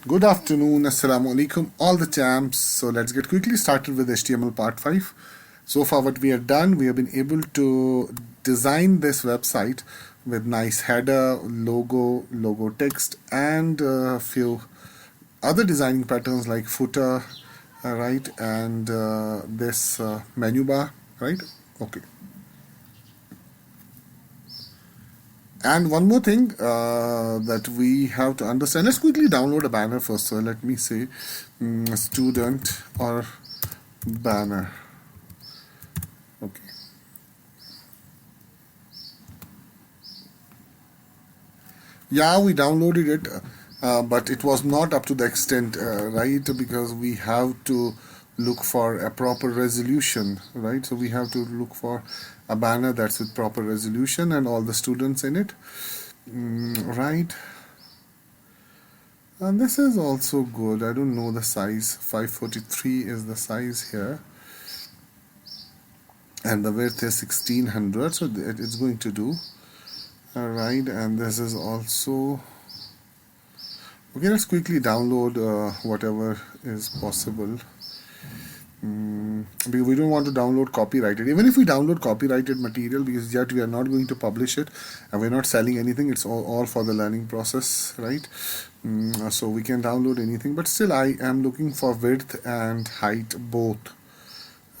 Good afternoon, assalamu alaikum, all the champs. So let's get quickly started with HTML part 5. So far, what we have done, we have been able to design this website with nice header, logo text, and a few other designing patterns like footer, right, and this menu bar, right? Okay. And one more thing that we have to understand. Let's quickly download a banner first. So let me say student or banner. Okay. Yeah, we downloaded it, but it was not up to the extent, right? Because we have to look for a proper resolution, right? So we have to look for a banner that's with proper resolution and all the students in it, right? And this is also good. I don't know the size. 543 is the size here. And the width is 1600. So it's going to do. Alright. And this is also... Okay, let's quickly download whatever is possible. Because we don't want to download copyrighted. Even if we download copyrighted material, because yet we are not going to publish it and we're not selling anything, it's all for the learning process, right? So we can download anything, but still I am looking for width and height both,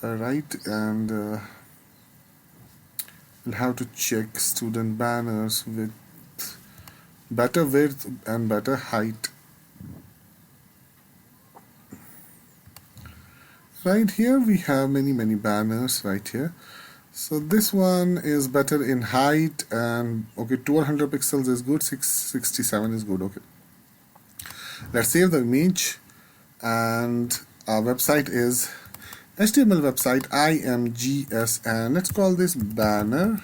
right? And we'll have to check student banners with better width and better height. Right here we have many banners right here. So this one is better in height, and okay, 1200 pixels is good, 667 is good. Okay, let's save the image, and our website is HTML website imgs, and let's call this banner,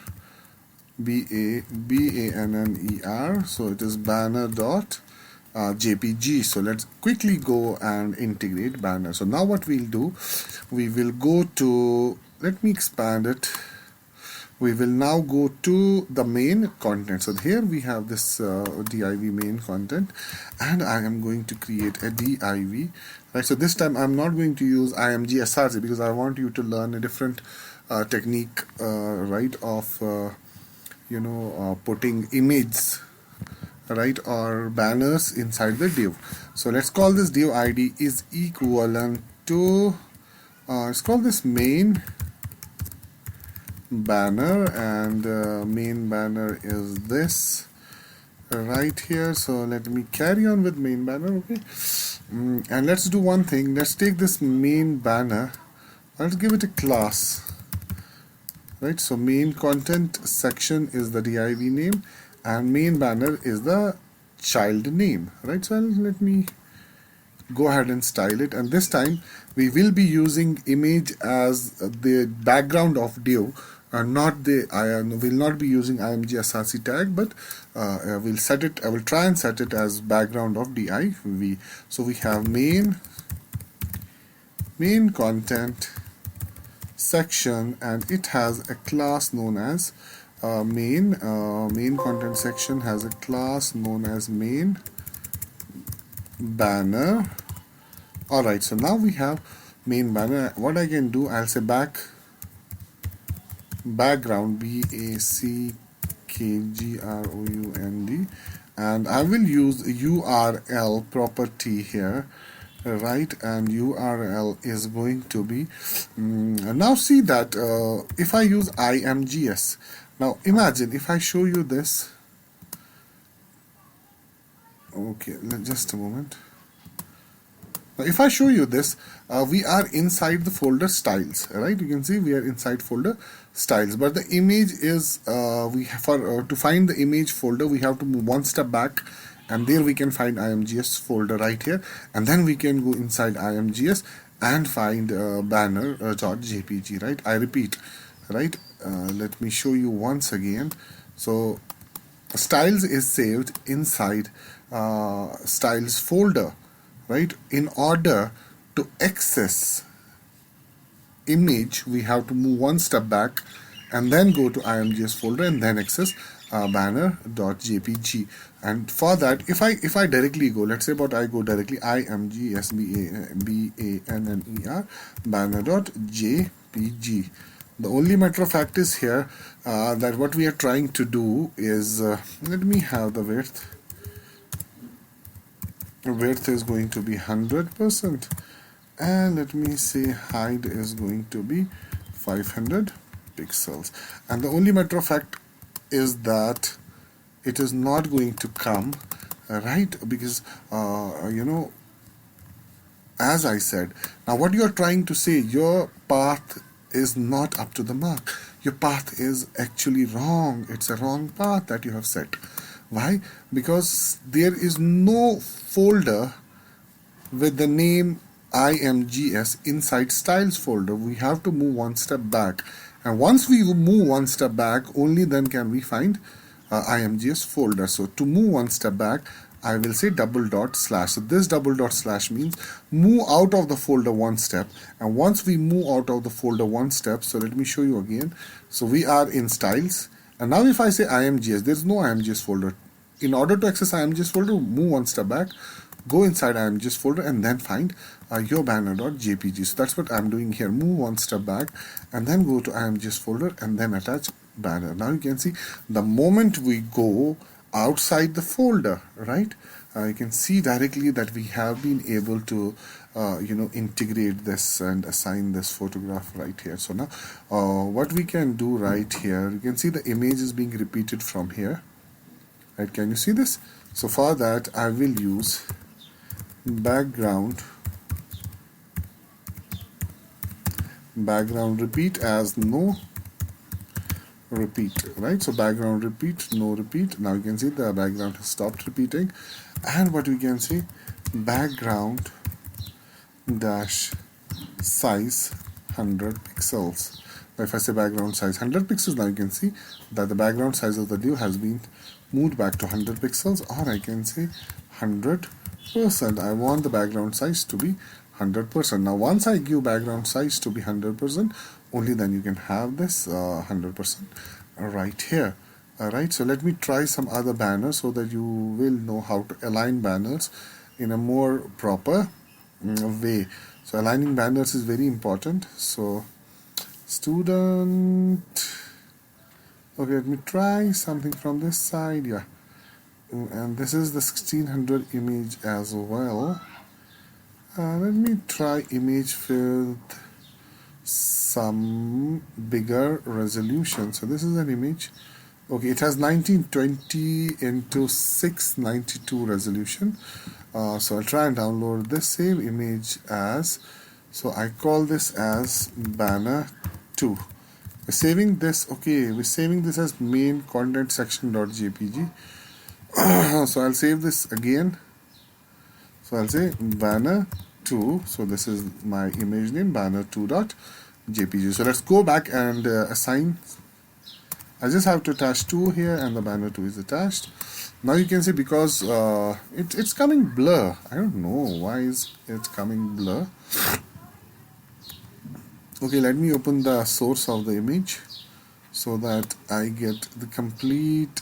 banner. So it is banner dot jpg. So let's quickly go and integrate banner. So now what we'll do, we will go to, let me expand it, we will now go to the main content. So here we have this div main content, and I am going to create a div, right? So this time I'm not going to use img src because I want you to learn a different technique, right, of putting images, right, or banners inside the div. So let's call this div id is equivalent to let's call this main banner, and main banner is this right here. So let me carry on with main banner. Okay, and let's do one thing. Let's take this main banner, let's give it a class, right? So main content section is the div name, and main banner is the child name, right? So let me go ahead and style it, and this time we will be using image as the background of div, not the I will not be using img src tag, but I will try and set it as background of div. So we have main content section, and it has a class known as main content section has a class known as main banner. Alright, so now we have main banner. What I can do, I'll say background, background, and I will use URL property here, right? And URL is going to be now see that if I use imgs, now imagine if I show you this. Okay, just a moment. Now if I show you this, we are inside the folder styles, right? You can see we are inside folder styles, but the image is to find the image folder we have to move one step back, and there we can find imgs folder right here, and then we can go inside imgs and find banner.jpg, right? I repeat, right? Let me show you once again. So styles is saved inside styles folder, right? In order to access image, we have to move one step back and then go to imgs folder and then access banner.jpg. And for that, if I directly go, let's say, but I go directly imgsbanner banner.jpg. The only matter of fact is here that what we are trying to do is let me have the width. Width is going to be 100%, and let me say height is going to be 500 pixels. And the only matter of fact is that it is not going to come right, because as I said, now what you are trying to say, your path is not up to the mark. Your path is actually wrong. It's a wrong path that you have set. Why? Because there is no folder with the name imgs inside styles folder. We have to move one step back, and once we move one step back, only then can we find imgs folder. So to move one step back, I will say double dot slash. So this double dot slash means move out of the folder one step, and once we move out of the folder one step, so let me show you again. So we are in styles, and now if I say imgs, there is no imgs folder. In order to access imgs folder, move one step back, go inside imgs folder, and then find your banner.jpg. So that's what I'm doing here. Move one step back and then go to imgs folder and then attach banner. Now you can see the moment we go outside the folder, right, you can see directly that we have been able to integrate this and assign this photograph right here. So now what we can do right here, you can see the image is being repeated from here, right? Can you see this? So for that I will use background repeat as no repeat, right? So background repeat, no repeat. Now you can see the background has stopped repeating, and what we can see, background dash size 100 pixels. Now if I say background size 100 pixels, now you can see that the background size of the div has been moved back to 100 pixels, or I can say 100%. I want the background size to be 100%. Now once I give background size to be 100%, only then you can have this 100% right here. Alright, so let me try some other banners so that you will know how to align banners in a more proper way. So aligning banners is very important. So student, okay, let me try something from this side. Yeah, and this is the 1600 image as well. Let me try image with some bigger resolution. So this is an image. Okay, it has 1920 into 692 resolution. So I'll try and download this same image as, so I call this as banner 2. We're saving this, okay, we're saving this as main content section.jpg. So I'll save this again. So I'll say banner 2. So this is my image name, banner2.jpg. So let's go back and assign. I just have to attach 2 here, and the banner 2 is attached. Now you can see, because it's coming blur. I don't know why it's coming blur. Okay, let me open the source of the image so that I get the complete.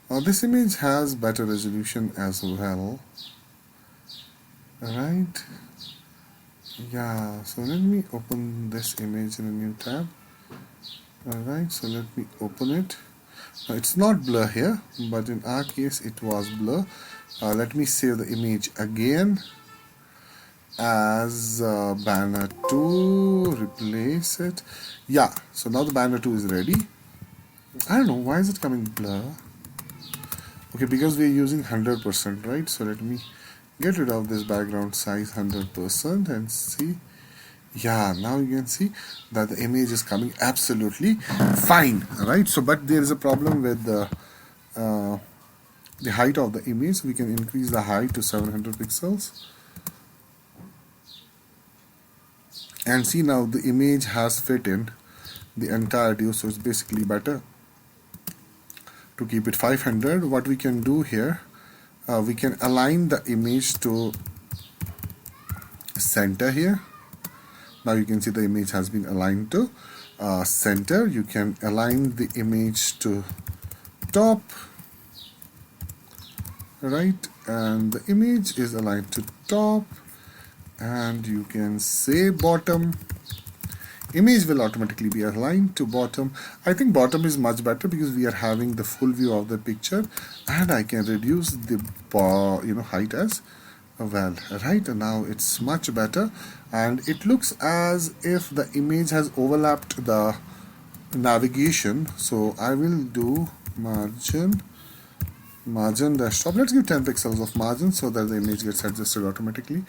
This image has better resolution as well. Alright. Yeah, so let me open this image in a new tab. Alright, so let me open it. It's not blur here, but in our case it was blur. Let me save the image again as banner 2, replace it. Yeah, so now the banner 2 is ready. I don't know, why is it coming blur? Okay, because we are using 100%, right? So let me get rid of this background size 100% and see. Yeah, now you can see that the image is coming absolutely fine, right? So but there is a problem with the height of the image. We can increase the height to 700 pixels, and see now the image has fit in the entire div. So it's basically better to keep it 500. What we can do here, we can align the image to center here. Now you can see the image has been aligned to center. You can align the image to top, right, and the image is aligned to top, and you can say bottom. Image will automatically be aligned to bottom. I think bottom is much better because we are having the full view of the picture, and I can reduce the height as well. Right now it's much better, and it looks as if the image has overlapped the navigation. So I will do margin desktop. Let's give 10 pixels of margin so that the image gets adjusted automatically.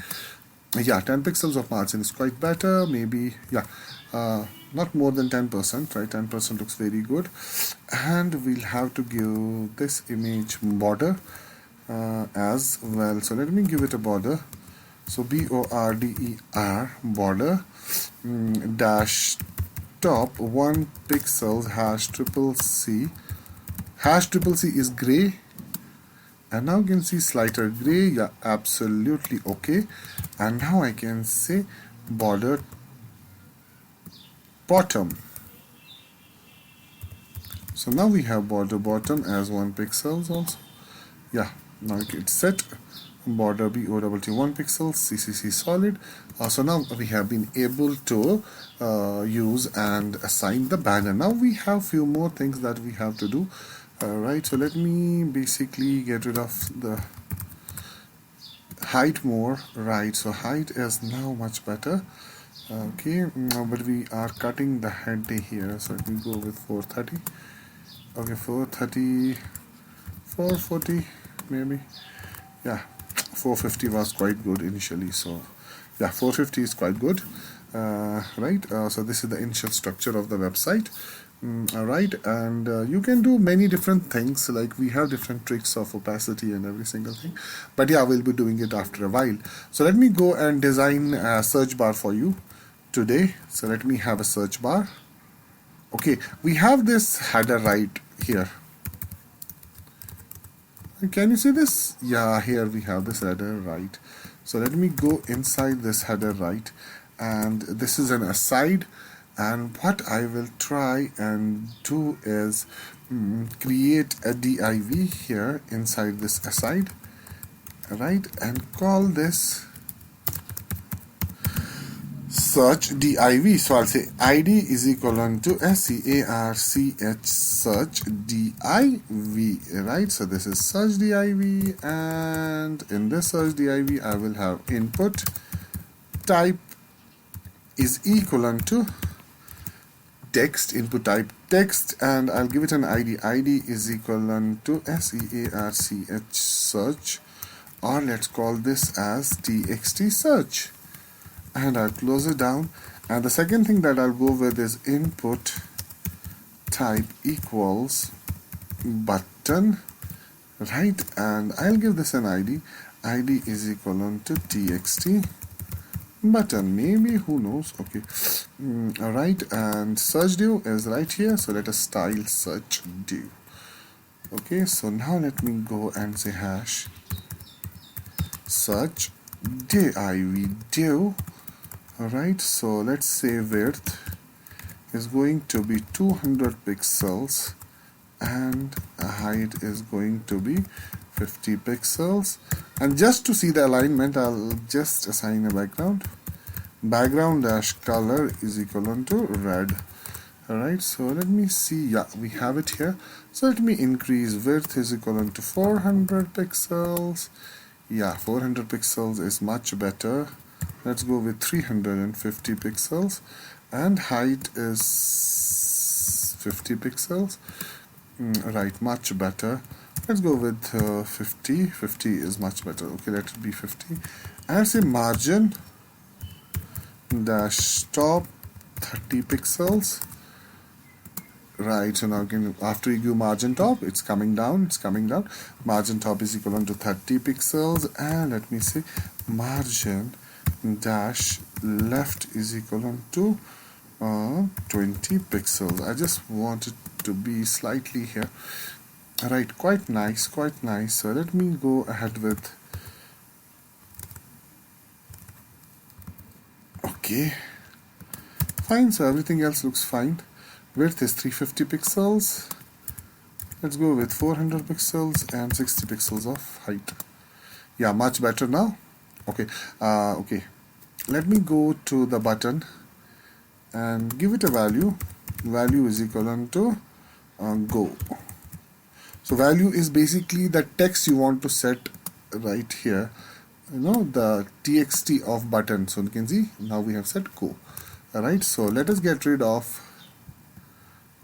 Yeah, 10 pixels of margin is quite better. Maybe, yeah, not more than 10%, right? 10% looks very good. And we'll have to give this image border as well. So let me give it a border. So border dash top 1 pixel hash triple C. Hash triple C is gray, and now you can see slighter gray. Yeah, absolutely okay. And now I can say border bottom. So now we have border bottom as 1 pixels also. Yeah, now it's set. Border BOWT 1 pixel CCC solid. So now we have been able to use and assign the banner. Now we have few more things that we have to do. Right, so let me basically get rid of the height more. Right, so height is now much better. Okay, but we are cutting the head here, so let me go with 430. Okay, 430, 440 maybe. Yeah, 450 was quite good initially, so yeah, 450 is quite good. Right, so this is the initial structure of the website. Alright, and you can do many different things, like we have different tricks of opacity and every single thing, but yeah, we'll be doing it after a while. So let me go and design a search bar for you today. So let me have a search bar. Okay, we have this header right here. Can you see this? Yeah, here we have this header right. So let me go inside this header right, and this is an aside. And what I will try and do is create a div here inside this aside, right, and call this search div. So I'll say id is equal to search search div, right? So this is search div, and in this search div I will have input type is equal to text, input type text, and I'll give it an id. id is equal to search search, or let's call this as txt search, and I'll close it down. And the second thing that I'll go with is input type equals button, right, and I'll give this an id. id is equal to txt button, maybe, who knows. Okay, alright, and search div is right here, so let us style search div. Okay, so now let me go and say hash search div. Alright, so let's say width is going to be 200 pixels and height is going to be 50 pixels. And just to see the alignment, I'll just assign a background. Background dash color is equal to red. Alright, so let me see. Yeah, we have it here. So let me increase width is equal to 400 pixels. Yeah, 400 pixels is much better. Let's go with 350 pixels, and height is 50 pixels. Right, much better. Let's go with 50. 50 is much better. Okay, let it be 50. And say margin dash top 30 pixels. Right, so now again, after you give margin top, it's coming down. Margin top is equal to 30 pixels, and let me say margin dash left is equal to 20 pixels. I just want it to be slightly here. Alright, quite nice. So let me go ahead with, okay, fine. So everything else looks fine. Width is 350 pixels. Let's go with 400 pixels and 60 pixels of height. Yeah, much better now. Okay, okay. Let me go to the button and give it a value. Value is equivalent to go. So value is basically the text you want to set right here. You know, the txt of button. So you can see now we have set go. Alright, so let us get rid of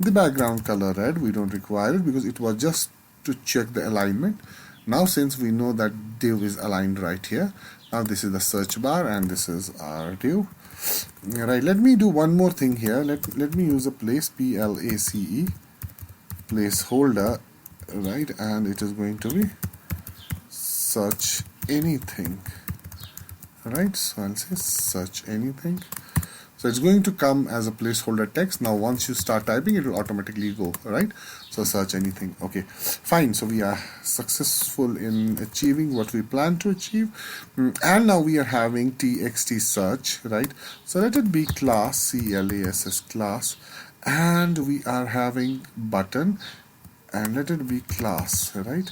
the background color red. We don't require it because it was just to check the alignment. Now since we know that div is aligned right here, now this is the search bar and this is our div. Right, let me do one more thing here. Let me use a place, place, placeholder, right, and it is going to be search anything. Right, so I'll say search anything. So it's going to come as a placeholder text. Now once you start typing, it will automatically go, right? So search anything. Okay, fine. So we are successful in achieving what we plan to achieve. And now we are having txt search, right? So let it be class, class class. And we are having button and let it be class, right?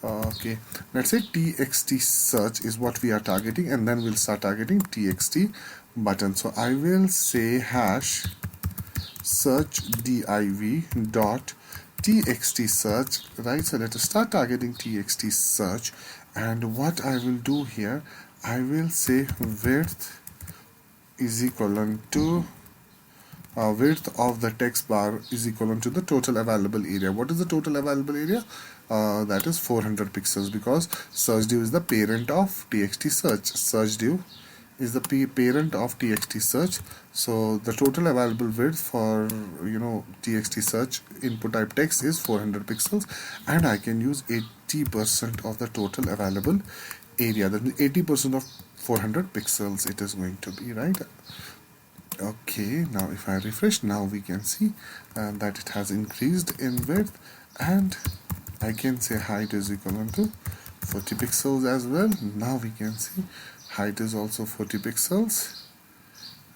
Okay, let's say txt search is what we are targeting, and then we'll start targeting txt button. So I will say hash search div dot txt search, right? So let us start targeting txt search, and what I will do here, I will say width is equivalent to width of the text bar is equivalent to the total available area. What is the total available area? That is 400 pixels, because search div is the parent of txt search. Search div is the parent of txt search. So the total available width for txt search input type text is 400 pixels, and I can use 80% of the total available area. That means 80% of 400 pixels it is going to be, right? Okay, now if I refresh, now we can see that it has increased in width, and I can say height is equivalent to 40 pixels as well. Now we can see height is also 40 pixels,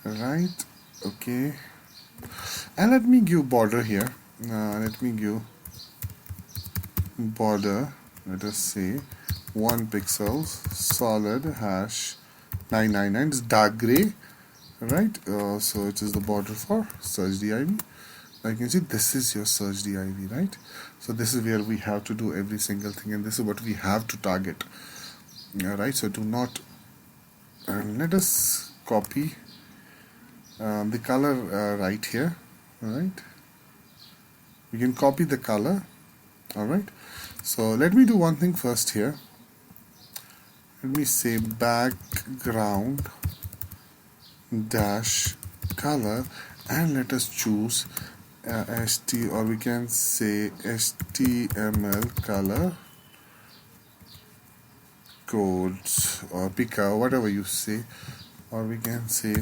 right? Okay, and let me give border here. Let me give border, let us say 1 pixels, solid, hash 999, it's dark gray, right? So it is the border for search div. Now you can see this is your search div, right? So this is where we have to do every single thing, and this is what we have to target. Right, so do not let us copy the color right here. All right, we can copy the color. All right, so let me do one thing first here. Let me say background dash color, and let us choose or we can say HTML color codes or picker, whatever you say, or we can say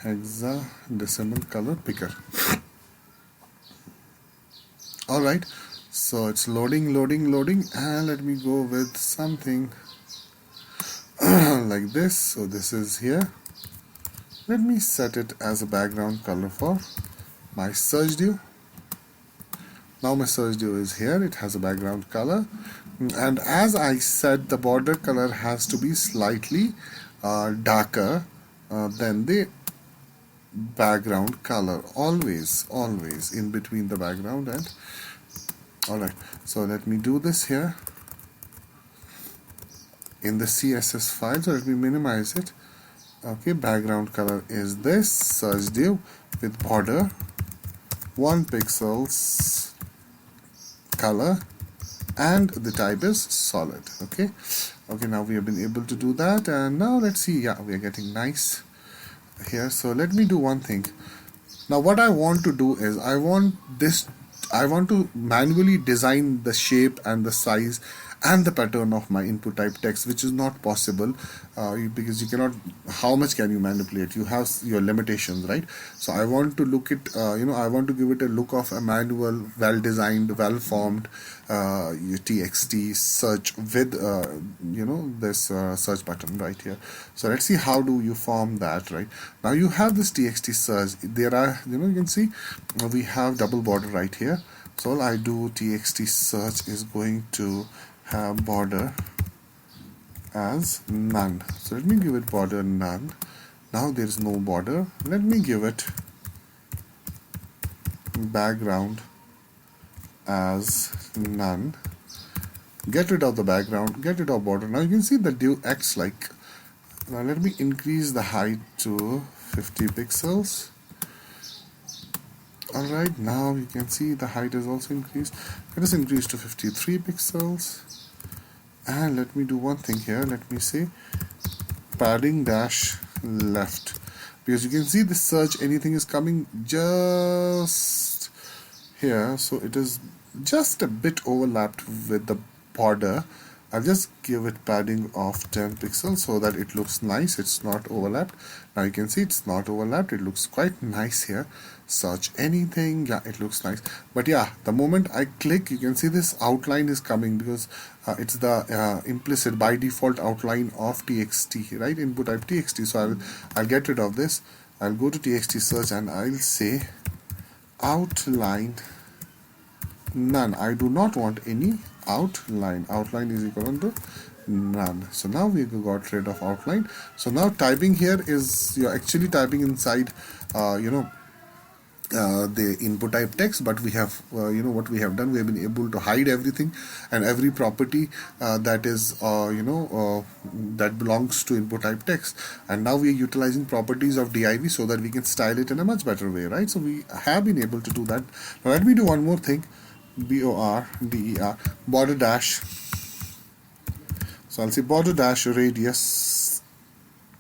hexadecimal color picker. Alright, so it's loading, and let me go with something like this. So this is here. Let me set it as a background color for my search div. Now my search div is here, it has a background color, and as I said, the border color has to be slightly darker than the background color, always in between the background and alright, so let me do this here in the CSS file. So let me minimize it. Okay, background color is this, search div with border 1 pixels color, and the type is solid. Okay, now we have been able to do that, and now let's see. Yeah, we are getting nice here. So let me do one thing. Now what I want to do is I want to manually design the shape and the size and the pattern of my input type text, which is not possible because you cannot. How much can you manipulate? You have your limitations, right? So I want to look it, I want to give it a look of a manual, well designed, well formed txt search with this search button right here. So let's see how do you form that. Right now you have this txt search. There are, you can see we have double border right here. So all I do, txt search is going to have border as none. So let me give it border none. Now there is no border. Let me give it background as none. Get rid of the background, get rid of border. Now you can see the div acts like. Now let me increase the height to 50 pixels. Alright, now you can see the height is also increased. Let us increase to 53 pixels. And let me do one thing here. Let me say padding dash left, because you can see the search anything is coming just here, so it is just a bit overlapped with the border. I'll just give it padding of 10 pixels so that it looks nice. It's not overlapped. Now you can see it's not overlapped. It looks quite nice here. Search anything, yeah, it looks nice. But yeah, the moment I click, you can see this outline is coming, because it's the implicit by default outline of txt, right? Input type txt. So I'll get rid of this. I'll go to txt search and I'll say outline none. I do not want any outline. Outline is equal to none. So now we got rid of outline. So now typing here is, you're actually typing inside the input type text, but we have what we have done, we have been able to hide everything and every property that is that belongs to input type text, and now we are utilizing properties of div so that we can style it in a much better way, right? So we have been able to do that. Now let me do one more thing. Border dash. So I'll say border dash radius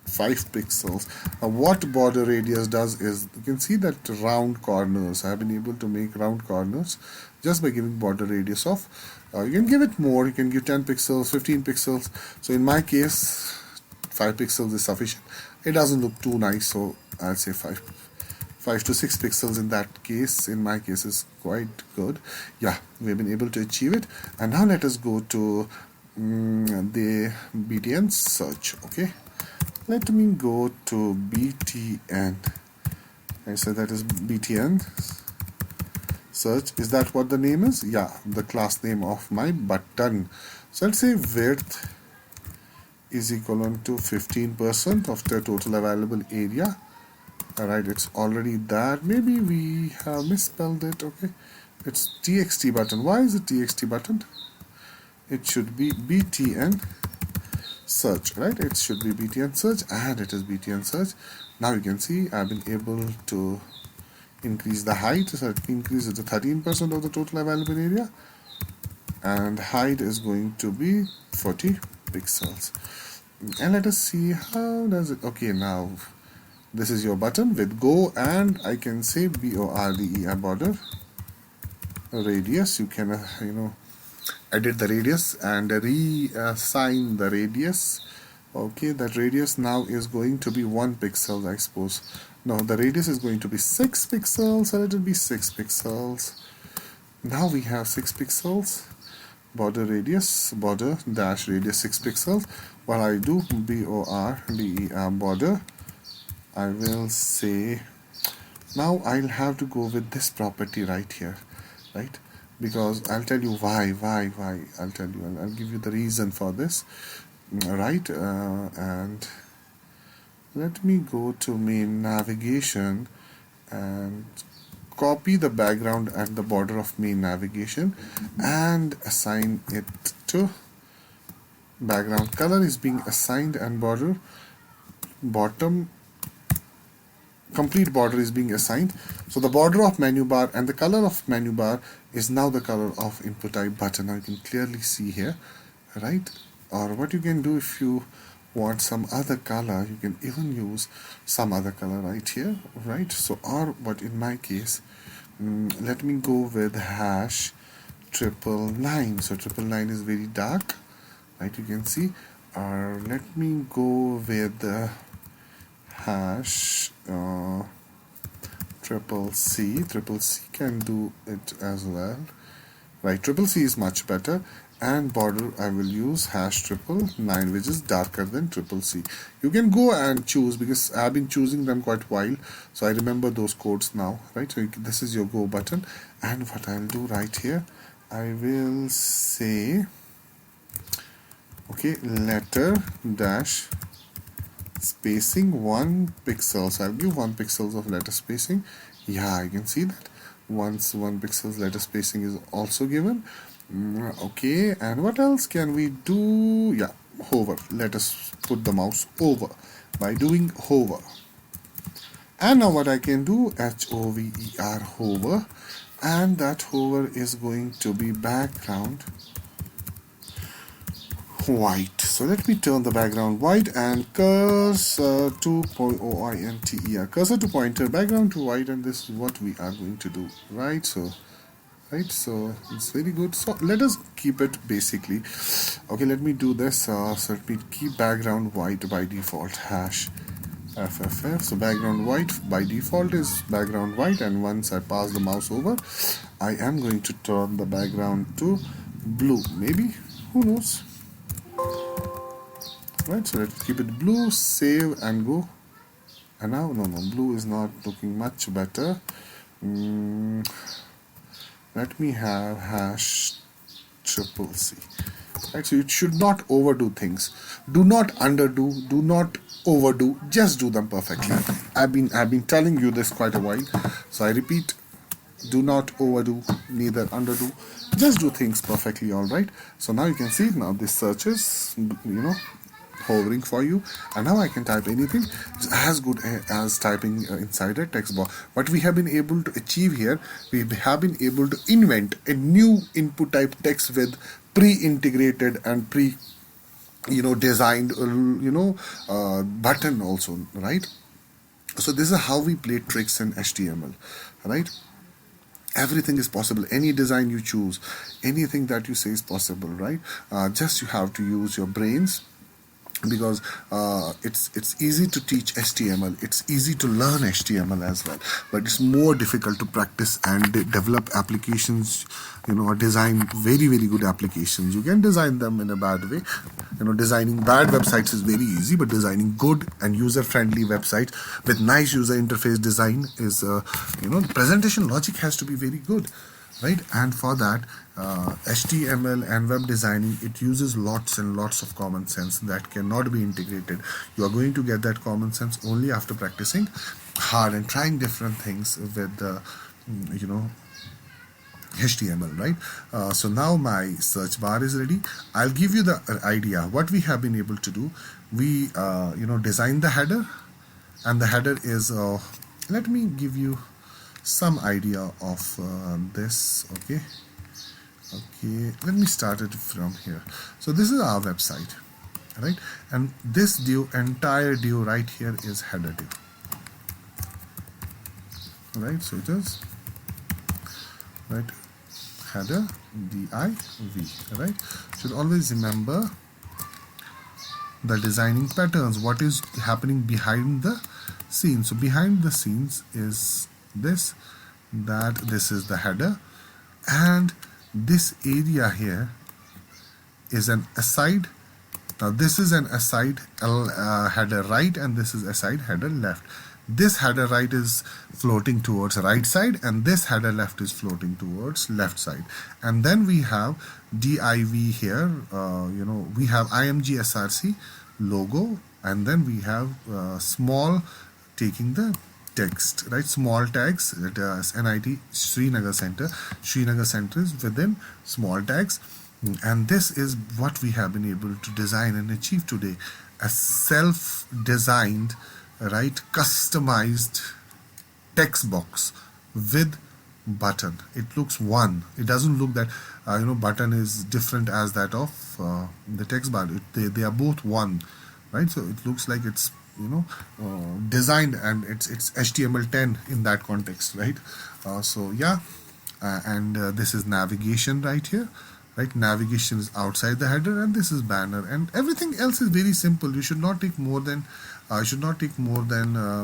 5 pixels. Now what border radius does is, you can see that round corners, I have been able to make round corners just by giving border radius of, you can give it more, you can give 10 pixels, 15 pixels. So in my case 5 pixels is sufficient. It doesn't look too nice, so I'll say 5 to 6 pixels in that case. In my case is quite good. Yeah, we've been able to achieve it. And now let us go to the btn search. Okay, let me go to btn. I said that is btn search. Is that what the name is? Yeah, the class name of my button. So let's say width is equal to 15% of the total available area. Alright, it's already that. Maybe we have misspelled it. Okay, it's txt button. Why is it txt button? It should be btn search, right? It should be btn search, and it is btn search. Now you can see I've been able to increase the height, so it increases to 13% of the total available area, and height is going to be 40 pixels. And let us see how does it. Okay, now this is your button with go, and I can say border radius. You can edit the radius and reassign the radius. Okay, that radius now is going to be 1 pixel, I suppose. No, the radius is going to be 6 pixels, so let it be 6 pixels. Now we have 6 pixels. Border radius, border dash radius 6 pixels. While I do border, I will say, now I'll have to go with this property right here, right? Because I'll tell you why. I'll tell you, I'll give you the reason for this, right? And let me go to main navigation and copy the background and the border of main navigation and assign it to background. Color is being assigned, and border bottom complete border is being assigned. So the border of menu bar and the color of menu bar is now the color of input type button. Now you can clearly see here, right? Or what you can do, if you want some other color, you can even use some other color right here, right? So, or what in my case, let me go with hash 999. So 999 is very dark, right? You can see. Or let me go with hash triple C can do it as well, right? Triple C is much better. and border I will use #999, which is darker than CCC. You can go and choose, because I've been choosing them quite a while, so I remember those codes now, right? So this is your go button, and what I'll do right here, I will say, okay, letter dash spacing 1 pixel. So I'll give 1 pixels of letter spacing. Yeah, you can see that once 1 pixels letter spacing is also given. Okay, and what else can we do? Yeah, hover. Let us put the mouse over by doing hover. And now what I can do, HOVER, hover, and that hover is going to be background white. So let me turn the background white and cursor to pointer, cursor to pointer, background to white, and this is what we are going to do, right? So it's very good. So let us keep it basically. Okay, let me do this. So let me keep background white by default, #FFF. So background white by default is background white, and once I pass the mouse over, I am going to turn the background to blue, maybe, who knows, right? So let's keep it blue, save and go. And now no, blue is not looking much better. Let me have #CCC. Right, so you should not overdo things. Do not underdo. Do not overdo. Just do them perfectly. I've been telling you this quite a while, so I repeat: do not overdo, neither underdo. Just do things perfectly. All right. So now you can see now this search is, hovering for you, and now I can type anything. It's as good as typing inside a text box. What we have been able to achieve here, we have been able to invent a new input type text with pre-integrated and designed button also, right? So this is how we play tricks in HTML, right? Everything is possible. Any design you choose, anything that you say is possible, right? Just you have to use your brains, because it's easy to teach HTML, it's easy to learn HTML as well, but it's more difficult to practice and develop applications, or design very, very good applications. You can design them in a bad way. Designing bad websites is very easy, but designing good and user-friendly websites with nice user interface design is, presentation logic has to be very good, right? And for that, HTML and web designing, it uses lots and lots of common sense that cannot be integrated. You are going to get that common sense only after practicing hard and trying different things with HTML, right? So now my search bar is ready. I'll give you the idea what we have been able to do. We design the header, and the header is let me give you some idea of this. Okay, let me start it from here. So this is our website, right? And this entire div right here is header div, right? So it is, right, header div, right? Should always remember the designing patterns, what is happening behind the scenes. So behind the scenes is this is the header, and this area here is an aside. Now this is an aside header right, and this is aside header left. This header right is floating towards right side, and this header left is floating towards left side. And then we have div here, we have img src logo, and then we have small taking the text, right? Small tags, it is NIT Srinagar Center. Srinagar Center is within small tags, and this is what we have been able to design and achieve today: a self-designed, right, customized text box with button. It looks one. It doesn't look that button is different as that of the text bar. They are both one, right? So it looks like it's designed, and it's HTML10 in that context, right? So yeah, and this is navigation right here, right? Navigation is outside the header, and this is banner, and everything else is very simple. You should not take more than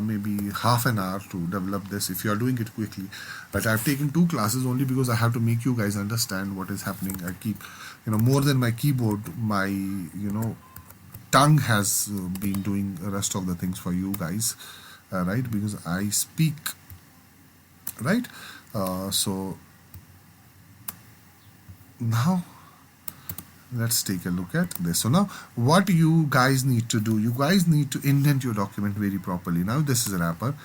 maybe half an hour to develop this if you are doing it quickly. But I've taken 2 classes only because I have to make you guys understand what is happening. I keep more than my keyboard, my tongue has been doing the rest of the things for you guys, right? Because I speak, right? So now let's take a look at this. So now what you guys need to do, you guys need to indent your document very properly. Now this is a wrapper.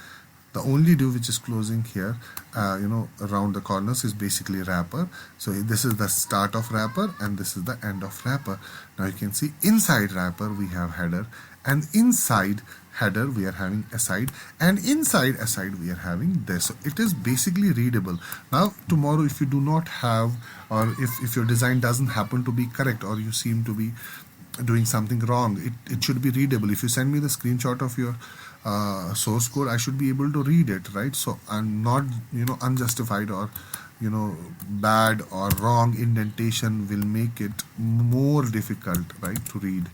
The only div which is closing here, around the corners, is basically wrapper. So this is the start of wrapper and this is the end of wrapper. Now you can see inside wrapper we have header, and inside header we are having aside, and inside aside we are having this. So it is basically readable. Now tomorrow, if you do not have, or if your design doesn't happen to be correct, or you seem to be doing something wrong, it should be readable. If you send me the screenshot of your source code, I should be able to read it, right? So I'm not unjustified or bad or wrong indentation will make it more difficult, right, to read,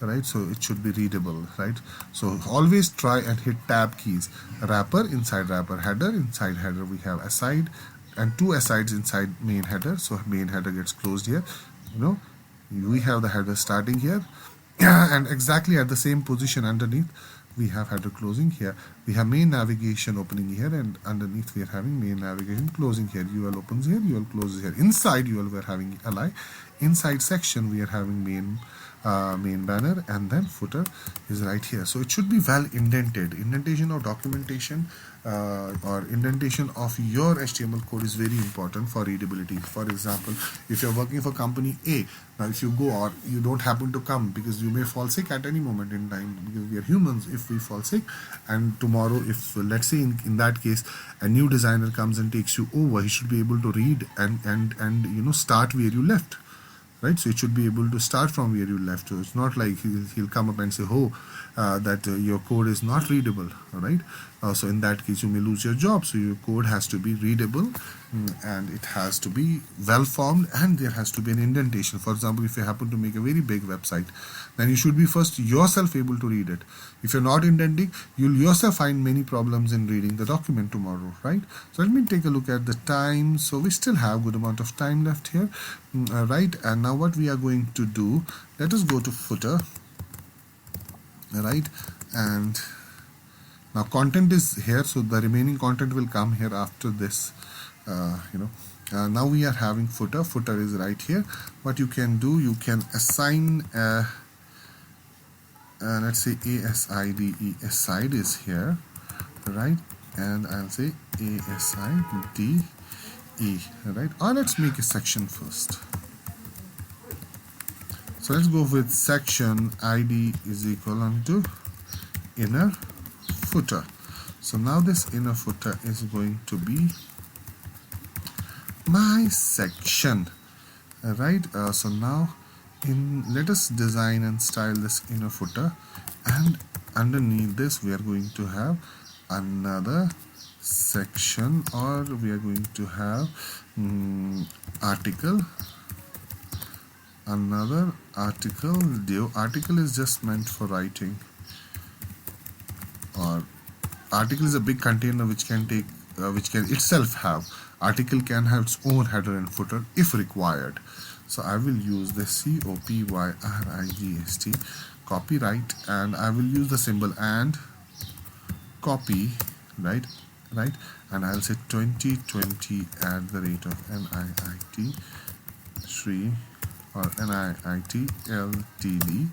right? So it should be readable, right? So always try and hit tab keys. Wrapper, inside wrapper, header, inside header we have aside, and two asides inside main header. So main header gets closed here. We have the header starting here and exactly at the same position underneath we have header closing here. We have main navigation opening here, and underneath we are having main navigation closing here. UL opens here, UL closes here. Inside UL we are having li. Inside section we are having main banner, and then footer is right here. So it should be well indented. Indentation of documentation or indentation of your HTML code is very important for readability. For example, if you're working for company A, now if you go or you don't happen to come, because you may fall sick at any moment in time, because we are humans. If we fall sick and tomorrow, if let's say in that case a new designer comes and takes you over, he should be able to read and start where you left, right? So it should be able to start from where you left. So it's not like he'll come up and say, oh, that your code is not readable, right? So in that case you may lose your job. So your code has to be readable, and it has to be well formed, and there has to be an indentation. For example, if you happen to make a very big website, then you should be first yourself able to read it. If you're not indenting, you'll yourself find many problems in reading the document tomorrow, right? So let me take a look at the time. So we still have good amount of time left here, right? And now what we are going to do, let us go to footer, right? And now content is here, so the remaining content will come here after this. Now we are having footer. Footer is right here. What you can do, you can assign let's say aside is here, right? And I'll say aside, right? Or let's make a section first. So let's go with section id is equal to inner footer. So now this inner footer is going to be my section, right? So now let us design and style this inner footer, and underneath this we are going to have another section, or we are going to have article, another article div. Article is just meant for writing, or article is a big container which can take which can itself have, article can have its own header and footer if required. So I will use the copyrigst, copyright, and I will use the symbol and copy, right, and I'll say 2020 at the rate of NIIT 3 or NIIT Ltd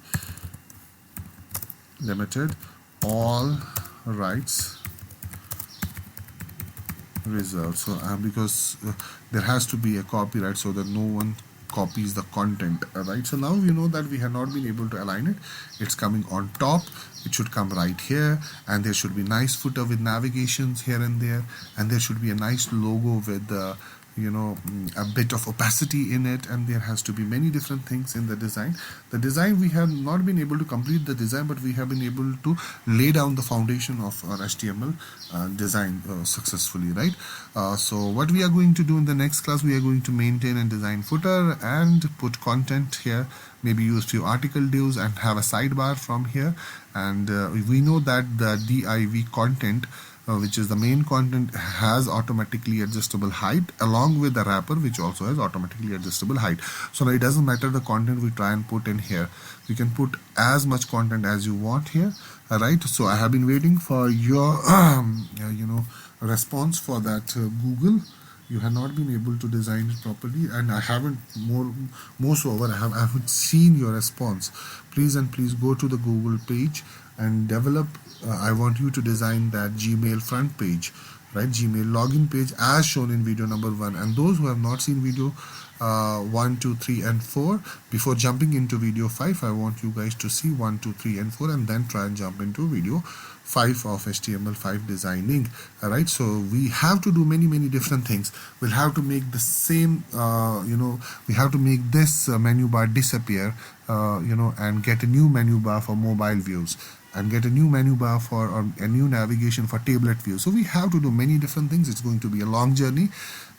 Limited, all rights reserved. So because there has to be a copyright so that no one copies the content, right? So now you know that we have not been able to align it. It's coming on top. It should come right here, and there should be nice footer with navigations here and there, and there should be a nice logo with the a bit of opacity in it, and there has to be many different things in the design. The design, we have not been able to complete the design, but we have been able to lay down the foundation of our HTML design successfully, right? So what we are going to do in the next class, we are going to maintain and design footer and put content here, maybe use few article divs and have a sidebar from here. And we know that the div content which is the main content, has automatically adjustable height, along with the wrapper, which also has automatically adjustable height. So now it doesn't matter the content we try and put in here. You can put as much content as you want here. All right. So I have been waiting for your response for that Google. You have not been able to design it properly, and I haven't moreover I haven't seen your response. Please and please go to the Google page and develop. I want you to design that Gmail front page, right? Gmail login page as shown in video number 1. And those who have not seen video 1, 2, 3, and 4, before jumping into video 5, I want you guys to see 1, 2, 3, and 4, and then try and jump into video 5 of HTML5 designing. Alright, so we have to do many different things. We'll have to make the same we have to make this menu bar disappear, and get a new menu bar for mobile views, and get a new menu bar for, or a new navigation for tablet view. So we have to do many different things. It's going to be a long journey,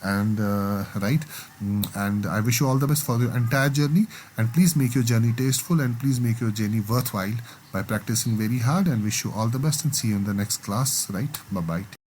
and and I wish you all the best for your entire journey. And please make your journey tasteful, and please make your journey worthwhile by practicing very hard. And wish you all the best, and see you in the next class. Right, bye bye.